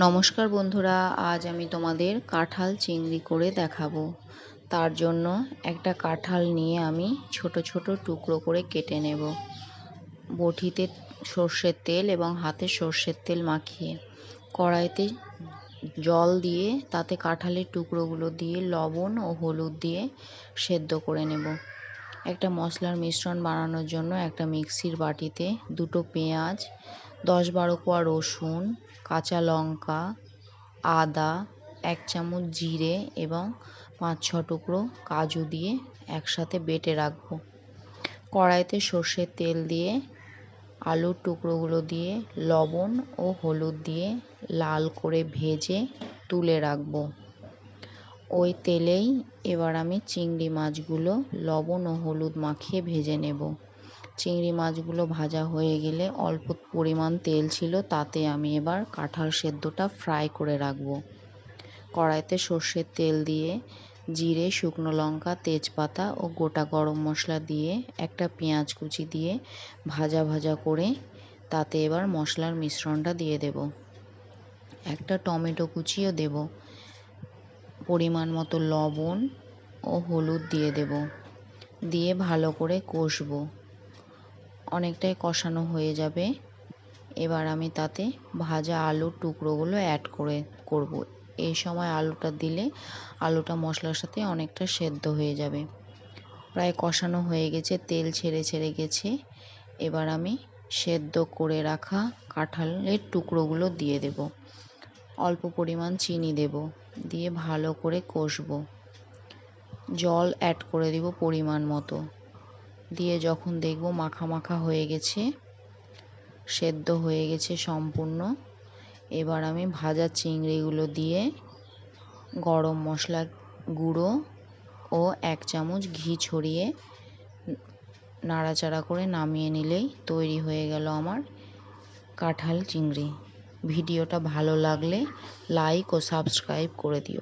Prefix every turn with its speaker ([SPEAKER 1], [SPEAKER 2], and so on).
[SPEAKER 1] নমস্কার বন্ধুরা, আজ আমি তোমাদের কাঁঠাল চিংড়ি করে দেখাবো। তার জন্য একটা কাঁঠাল নিয়ে আমি ছোট ছোট টুকরো করে কেটে নেব। বটিতে সর্ষের তেল এবং হাতে সর্ষের তেল মাখিয়ে কড়াইতে জল দিয়ে তাতে কাঁঠালের টুকরোগুলো দিয়ে লবণ ও হলুদ দিয়ে সেদ্ধ করে নেব। একটা মশলার মিশ্রণ বানানোর জন্য একটা মিক্সির বাটিতে দুটো পেঁয়াজ, 10-12 কোয়া রসুন, কাঁচা লঙ্কা, আদা, 1 চামচ জিরে এবং 5-6 টুকরো কাজু দিয়ে একসাথে বেটে রাখবো। কড়াইতে সর্ষের তেল দিয়ে আলুর টুকরোগুলো দিয়ে লবণ ও হলুদ দিয়ে লাল করে ভেজে তুলে রাখবো। ওই তেলেই এবার আমি চিংড়ি মাছগুলো লবণ ও হলুদ মাখিয়ে ভেজে নেব। চিংড়ি মাছগুলো ভাজা হয়ে গেলে অল্প পরিমাণ তেল ছিল, তাতে আমি এবার কাঁঠাল সেদ্ধটা ফ্রাই করে রাখব। কড়াইতে সর্ষের তেল দিয়ে জিরে, শুকনো লঙ্কা, তেজপাতা ও গোটা গরম মশলা দিয়ে একটা পেঁয়াজ কুচি দিয়ে ভাজা ভাজা করে তাতে এবার মশলার মিশ্রণটা দিয়ে দেব। একটা টমেটো কুচিও দেব। পরিমাণ মতো লবণ ও হলুদ দিয়ে দেব, দিয়ে ভালো করে কষবো। অনেকটাই কষানো হয়ে যাবে। এবার আমি তাতে ভাজা আলুর টুকরোগুলো অ্যাড করব। এই সময় আলুটা দিলে আলুটা মশলার সাথে অনেকটা সেদ্ধ হয়ে যাবে। প্রায় কষানো হয়ে গেছে, তেল ছেড়ে গেছে। এবার আমি সেদ্ধ করে রাখা কাঁঠালের টুকরোগুলো দিয়ে দেব। অল্প পরিমাণ চিনি দেব, দিয়ে ভালো করে কষবো। জল অ্যাড করে দেব পরিমাণ মতো, দিয়ে যখন দেখব মাখা মাখা হয়ে গেছে, সেদ্ধ হয়ে গেছে সম্পূর্ণ, এবার আমি ভাজা চিংড়িগুলো দিয়ে গরম মশলা গুঁড়ো ও 1 চামচ ঘি ছড়িয়ে নাড়াচাড়া করে নামিয়ে নিলেই তৈরি হয়ে গেল আমার কাঁঠাল চিংড়ি। ভিডিওটা ভালো লাগলে লাইক ও সাবস্ক্রাইব করে দিও।